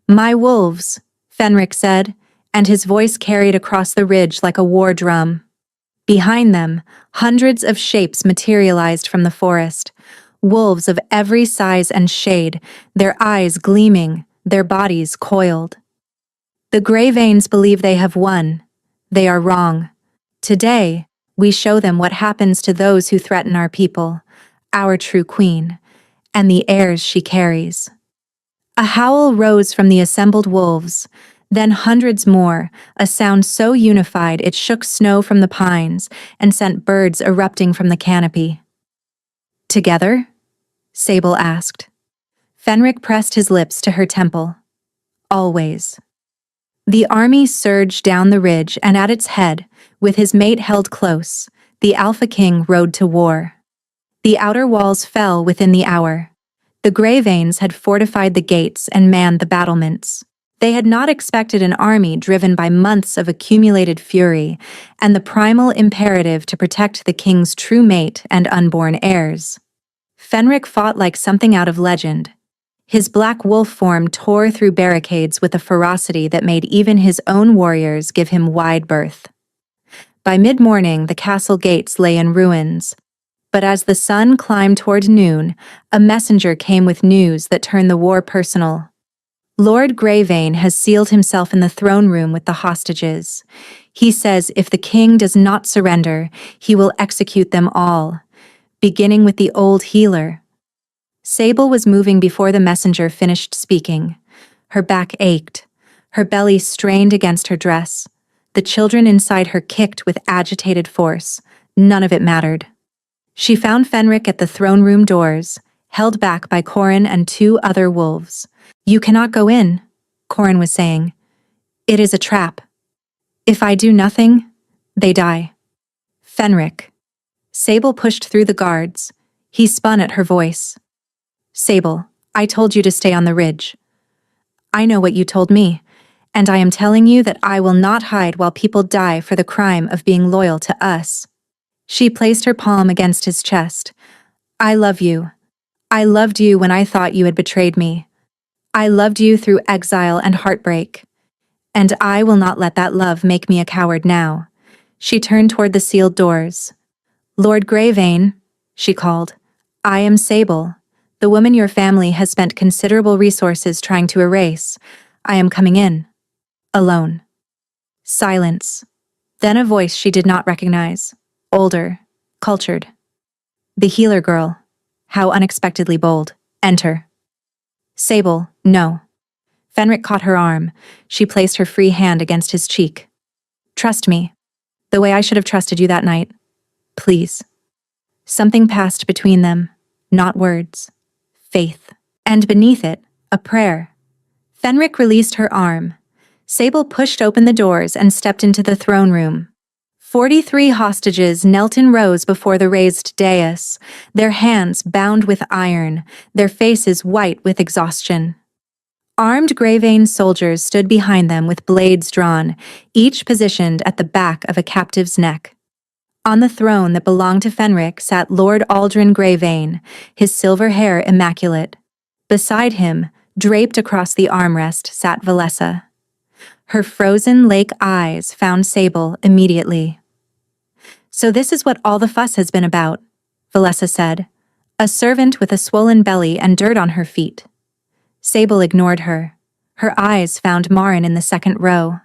"My wolves," Fenric said, and his voice carried across the ridge like a war drum. Behind them, hundreds of shapes materialized from the forest. Wolves of every size and shade, their eyes gleaming, their bodies coiled. The Grey Veins believe they have won. They are wrong. Today, we show them what happens to those who threaten our people, our true queen, and the heirs she carries. A howl rose from the assembled wolves, then hundreds more, a sound so unified it shook snow from the pines and sent birds erupting from the canopy. "Together?" Sable asked. Fenric pressed his lips to her temple. "Always." The army surged down the ridge, and at its head, with his mate held close, the Alpha King rode to war. The outer walls fell within the hour. The Grey Veins had fortified the gates and manned the battlements. They had not expected an army driven by months of accumulated fury and the primal imperative to protect the king's true mate and unborn heirs. Fenric fought like something out of legend. His black wolf form tore through barricades with a ferocity that made even his own warriors give him wide berth. By mid-morning, the castle gates lay in ruins. But as the sun climbed toward noon, a messenger came with news that turned the war personal. Lord Greyvein has sealed himself in the throne room with the hostages. He says if the king does not surrender, he will execute them all, beginning with the old healer. Sable was moving before the messenger finished speaking. Her back ached. Her belly strained against her dress. The children inside her kicked with agitated force. None of it mattered. She found Fenric at the throne room doors, held back by Corin and 2 other wolves. "You cannot go in," Corin was saying. "It is a trap. If I do nothing, they die." "Fenric." Sable pushed through the guards. He spun at her voice. "Sable, I told you to stay on the ridge. I know what you told me, and I am telling you that I will not hide while people die for the crime of being loyal to us. She placed her palm against his chest. I love you. I loved you when I thought you had betrayed me. I loved you through exile and heartbreak. And I will not let that love make me a coward now. She turned toward the sealed doors. Lord Greyvane, she called. I am Sable, the woman your family has spent considerable resources trying to erase. I am coming in. Alone. Silence. Then a voice she did not recognize. Older. Cultured. The healer girl. How unexpectedly bold. Enter. Sable, no. Fenric caught her arm. She placed her free hand against his cheek. Trust me. The way I should have trusted you that night. Please. Something passed between them. Not words. Faith. And beneath it, a prayer. Fenric released her arm. Sable pushed open the doors and stepped into the throne room. 43 hostages knelt in rows before the raised dais, their hands bound with iron, their faces white with exhaustion. Armed Greyvane soldiers stood behind them with blades drawn, each positioned at the back of a captive's neck. On the throne that belonged to Fenric sat Lord Aldrin Greyvane, his silver hair immaculate. Beside him, draped across the armrest, sat Valessa. Her frozen lake eyes found Sable immediately. So this is what all the fuss has been about, Valessa said, a servant with a swollen belly and dirt on her feet. Sable ignored her. Her eyes found Marin in the second row.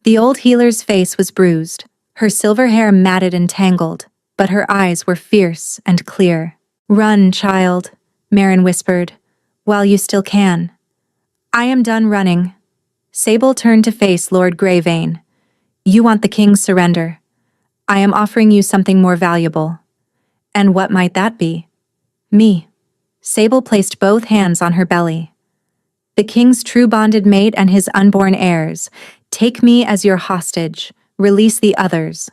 The old healer's face was bruised, her silver hair matted and tangled, but her eyes were fierce and clear. Run, child, Marin whispered, while you still can. I am done running. Sable turned to face Lord Greyvane. You want the king's surrender. I am offering you something more valuable. And what might that be? Me. Sable placed both hands on her belly. The king's true bonded mate and his unborn heirs. Take me as your hostage. Release the others.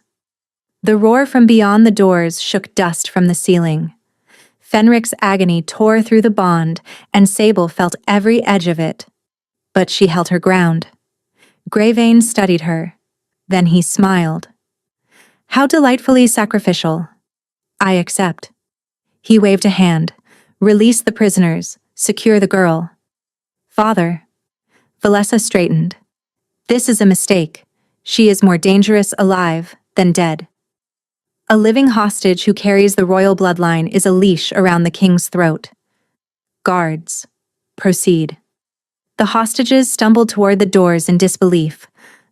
The roar from beyond the doors shook dust from the ceiling. Fenric's agony tore through the bond, and Sable felt every edge of it. But she held her ground. Greyvane studied her. Then he smiled. How delightfully sacrificial. I accept. He waved a hand. Release the prisoners. Secure the girl. Father. Valessa straightened. This is a mistake. She is more dangerous alive than dead. A living hostage who carries the royal bloodline is a leash around the king's throat. Guards. Proceed. The hostages stumbled toward the doors in disbelief.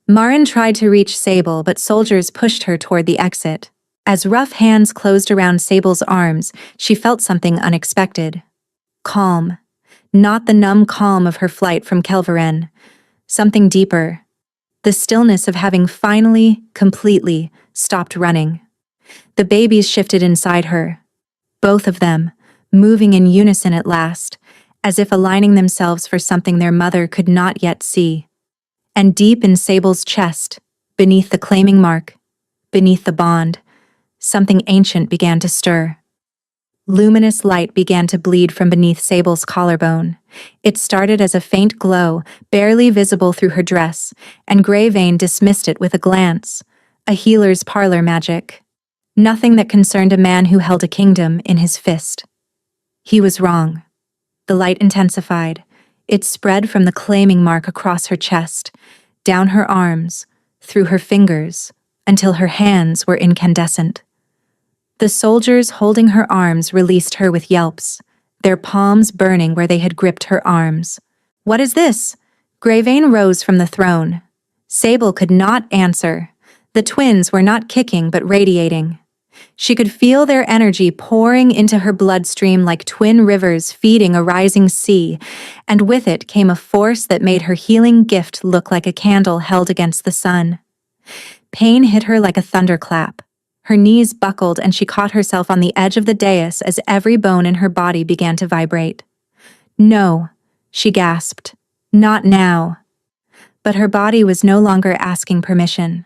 Marin tried to reach Sable, but soldiers pushed her toward the exit. As rough hands closed around Sable's arms, she felt something unexpected. Calm. Not the numb calm of her flight from Kelveren. Something deeper. The stillness of having finally, completely, stopped running. The babies shifted inside her. Both of them, moving in unison at last, as if aligning themselves for something their mother could not yet see. And deep in Sable's chest, beneath the claiming mark, beneath the bond, something ancient began to stir. Luminous light began to bleed from beneath Sable's collarbone. It started as a faint glow, barely visible through her dress, and Greyvane dismissed it with a glance. A healer's parlor magic. Nothing that concerned a man who held a kingdom in his fist. He was wrong. The light intensified. It spread from the claiming mark across her chest, down her arms, through her fingers, until her hands were incandescent. The soldiers holding her arms released her with yelps, their palms burning where they had gripped her arms. What is this? Greyvane rose from the throne. Sable could not answer. The twins were not kicking but radiating. She could feel their energy pouring into her bloodstream like twin rivers feeding a rising sea, and with it came a force that made her healing gift look like a candle held against the sun. Pain hit her like a thunderclap. Her knees buckled and she caught herself on the edge of the dais as every bone in her body began to vibrate. No, she gasped. Not now. But her body was no longer asking permission.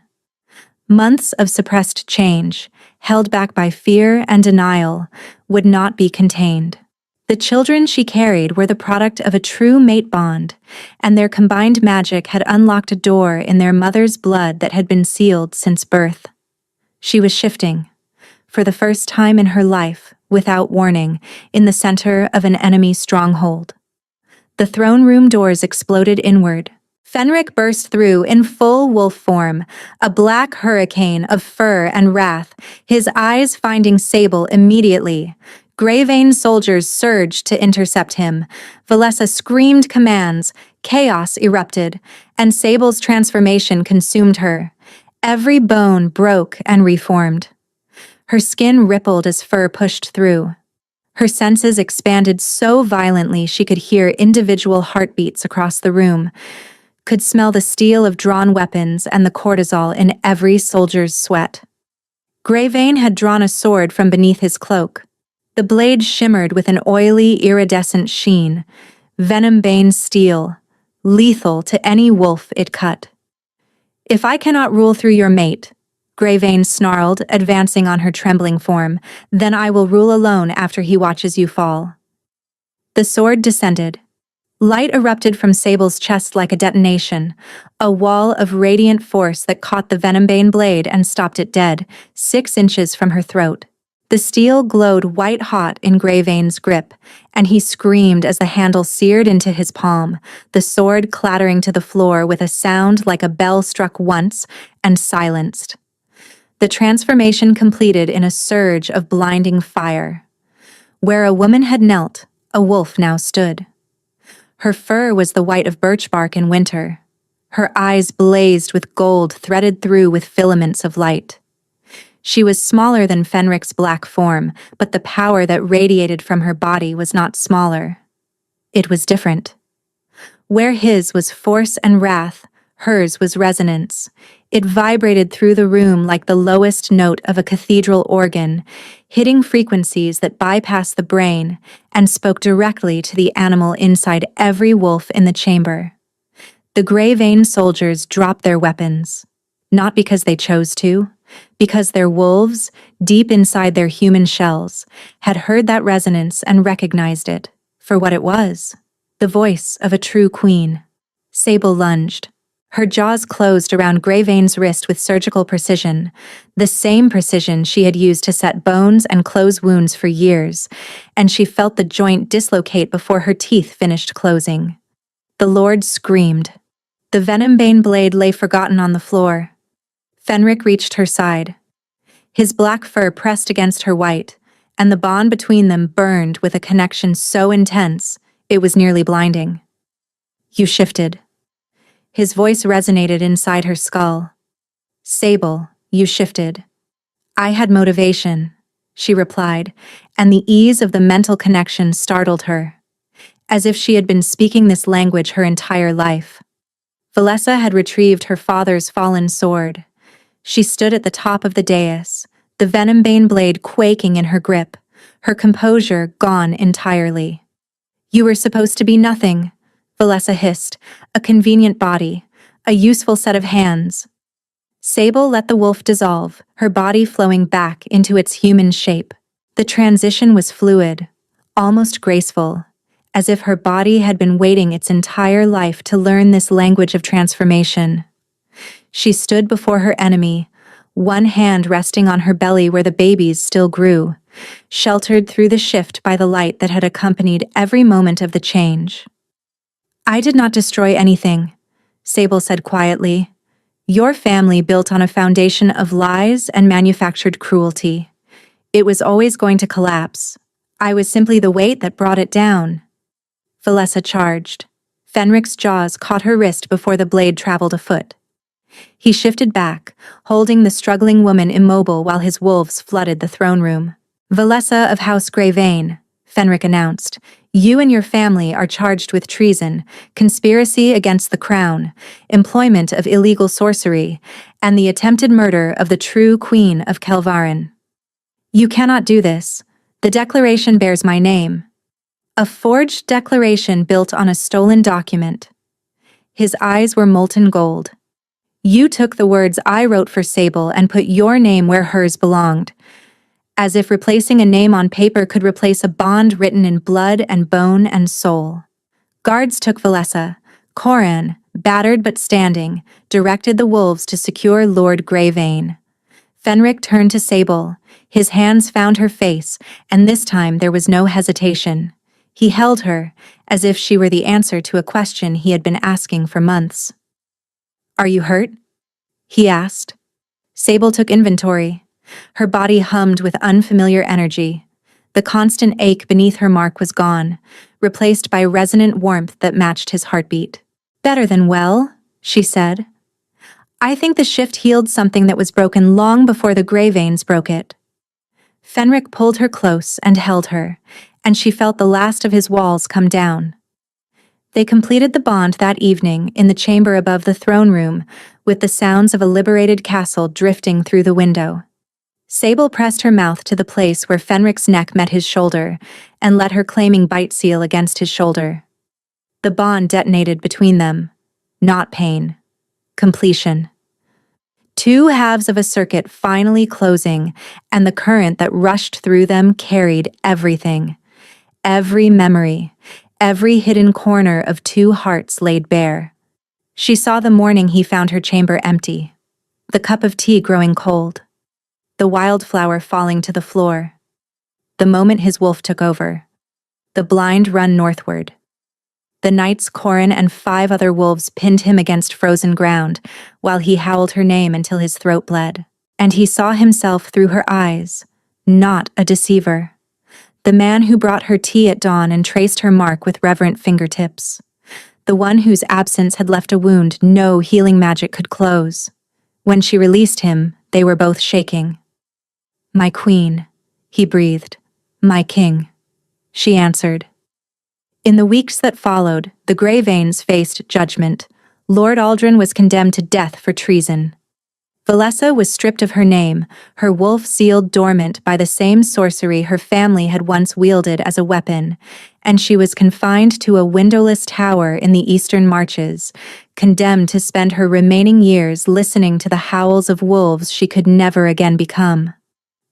Months of suppressed change, held back by fear and denial, would not be contained. The children she carried were the product of a true mate bond, and their combined magic had unlocked a door in their mother's blood that had been sealed since birth. She was shifting, for the first time in her life, without warning, in the center of an enemy stronghold. The throne room doors exploded inward. Fenric burst through in full wolf form, a black hurricane of fur and wrath, his eyes finding Sable immediately. Gray-veined soldiers surged to intercept him. Valessa screamed commands, chaos erupted, and Sable's transformation consumed her. Every bone broke and reformed. Her skin rippled as fur pushed through. Her senses expanded so violently she could hear individual heartbeats across the room, could smell the steel of drawn weapons and the cortisol in every soldier's sweat. Greyvein had drawn a sword from beneath his cloak. The blade shimmered with an oily, iridescent sheen, venom-bane steel, lethal to any wolf it cut. "If I cannot rule through your mate," Greyvein snarled, advancing on her trembling form, "then I will rule alone after he watches you fall." The sword descended. Light erupted from Sable's chest like a detonation, a wall of radiant force that caught the venombane blade and stopped it dead, 6 inches from her throat. The steel glowed white-hot in Greyvein's grip, and he screamed as the handle seared into his palm, the sword clattering to the floor with a sound like a bell struck once and silenced. The transformation completed in a surge of blinding fire. Where a woman had knelt, a wolf now stood. Her fur was the white of birch bark in winter. Her eyes blazed with gold threaded through with filaments of light. She was smaller than Fenric's black form, but the power that radiated from her body was not smaller. It was different. Where his was force and wrath, hers was resonance. It vibrated through the room like the lowest note of a cathedral organ, hitting frequencies that bypassed the brain and spoke directly to the animal inside every wolf in the chamber. The gray-veined soldiers dropped their weapons, not because they chose to, because their wolves, deep inside their human shells, had heard that resonance and recognized it for what it was, the voice of a true queen. Sable lunged. Her jaws closed around Greyvein's wrist with surgical precision, the same precision she had used to set bones and close wounds for years, and she felt the joint dislocate before her teeth finished closing. The Lord screamed. The venombane blade lay forgotten on the floor. Fenric reached her side. His black fur pressed against her white, and the bond between them burned with a connection so intense it was nearly blinding. "You shifted." His voice resonated inside her skull. "Sable, you shifted." "I had motivation," she replied, and the ease of the mental connection startled her, as if she had been speaking this language her entire life. Valessa had retrieved her father's fallen sword. She stood at the top of the dais, the venombane blade quaking in her grip, her composure gone entirely. "You were supposed to be nothing," Valessa hissed, "a convenient body, a useful set of hands." Sable let the wolf dissolve, her body flowing back into its human shape. The transition was fluid, almost graceful, as if her body had been waiting its entire life to learn this language of transformation. She stood before her enemy, one hand resting on her belly where the babies still grew, sheltered through the shift by the light that had accompanied every moment of the change. "I did not destroy anything," Sable said quietly. "Your family built on a foundation of lies and manufactured cruelty. It was always going to collapse. I was simply the weight that brought it down." Valessa charged. Fenric's jaws caught her wrist before the blade traveled a foot. He shifted back, holding the struggling woman immobile while his wolves flooded the throne room. "Valessa of House Greyvein," Fenric announced, "you and your family are charged with treason, conspiracy against the crown, employment of illegal sorcery, and the attempted murder of the true Queen of Kelvarin. You cannot do this. The declaration bears my name." A forged declaration built on a stolen document. His eyes were molten gold. "You took the words I wrote for Sable and put your name where hers belonged. as if replacing a name on paper could replace a bond written in blood and bone and soul. Guards took Valessa. Coran, battered but standing, directed the wolves to secure Lord Greyvane. Fenric turned to Sable. His hands found her face, and this time there was no hesitation. He held her, as if she were the answer to a question he had been asking for months. "Are you hurt?" he asked. Sable took inventory. Her body hummed with unfamiliar energy. The constant ache beneath her mark was gone, replaced by resonant warmth that matched his heartbeat. "Better than well," she said. "I think the shift healed something that was broken long before the Greyvanes broke it." Fenric pulled her close and held her, and she felt the last of his walls come down. They completed the bond that evening in the chamber above the throne room, with the sounds of a liberated castle drifting through the window. Sable pressed her mouth to the place where Fenric's neck met his shoulder and let her claiming bite seal against his shoulder. The bond detonated between them. Not pain. Completion. Two halves of a circuit finally closing, and the current that rushed through them carried everything. Every memory, every hidden corner of two hearts laid bare. She saw the morning he found her chamber empty, the cup of tea growing cold, the wildflower falling to the floor, the moment his wolf took over, the blind run northward. The nights Corin and 5 other wolves pinned him against frozen ground, while he howled her name until his throat bled. And he saw himself through her eyes, not a deceiver. The man who brought her tea at dawn and traced her mark with reverent fingertips. The one whose absence had left a wound no healing magic could close. When she released him, they were both shaking. "My queen," he breathed. "My king," she answered. In the weeks that followed, the Greyvanes faced judgment. Lord Aldrin was condemned to death for treason. Valessa was stripped of her name, her wolf sealed dormant by the same sorcery her family had once wielded as a weapon, and she was confined to a windowless tower in the eastern marches, condemned to spend her remaining years listening to the howls of wolves she could never again become.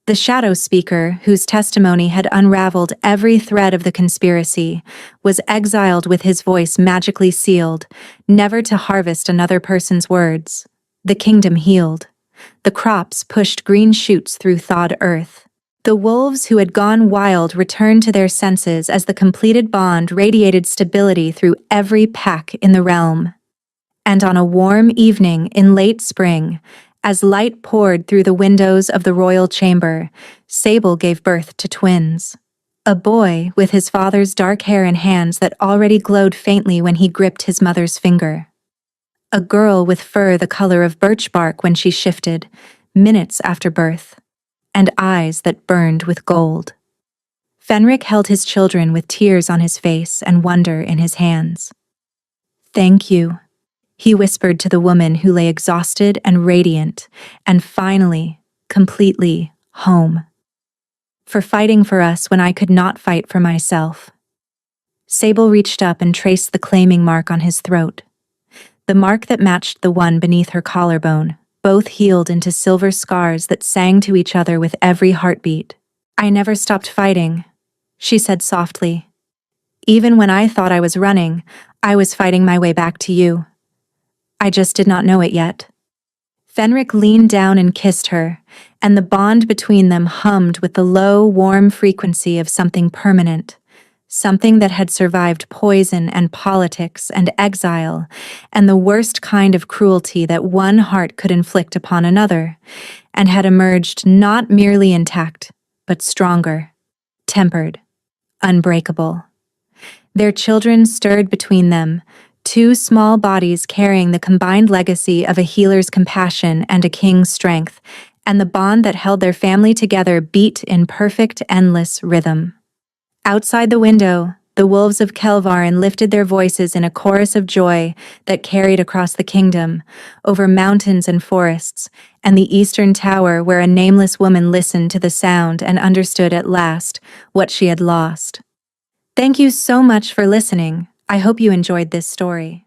The shadow speaker, whose testimony had unraveled every thread of the conspiracy, was exiled with his voice magically sealed, never to harvest another person's words. The kingdom healed. The crops pushed green shoots through thawed earth. The wolves who had gone wild returned to their senses as the completed bond radiated stability through every pack in the realm. And on a warm evening in late spring, as light poured through the windows of the royal chamber, Sable gave birth to twins. A boy with his father's dark hair and hands that already glowed faintly when he gripped his mother's finger. A girl with fur the color of birch bark when she shifted, minutes after birth, and eyes that burned with gold. Fenric held his children with tears on his face and wonder in his hands. "Thank you," he whispered to the woman who lay exhausted and radiant, and finally, completely, home. "For fighting for us when I could not fight for myself." Sable reached up and traced the claiming mark on his throat. The mark that matched the one beneath her collarbone, both healed into silver scars that sang to each other with every heartbeat. "I never stopped fighting," she said softly. "Even when I thought I was running, I was fighting my way back to you. I just did not know it yet." Fenric leaned down and kissed her, and the bond between them hummed with the low, warm frequency of something permanent, something that had survived poison and politics and exile, and the worst kind of cruelty that one heart could inflict upon another, and had emerged not merely intact, but stronger, tempered, unbreakable. Their children stirred between them, 2 small bodies carrying the combined legacy of a healer's compassion and a king's strength, and the bond that held their family together beat in perfect, endless rhythm. Outside the window, the wolves of Kelvarin lifted their voices in a chorus of joy that carried across the kingdom, over mountains and forests, and the eastern tower where a nameless woman listened to the sound and understood at last what she had lost. Thank you so much for listening. I hope you enjoyed this story.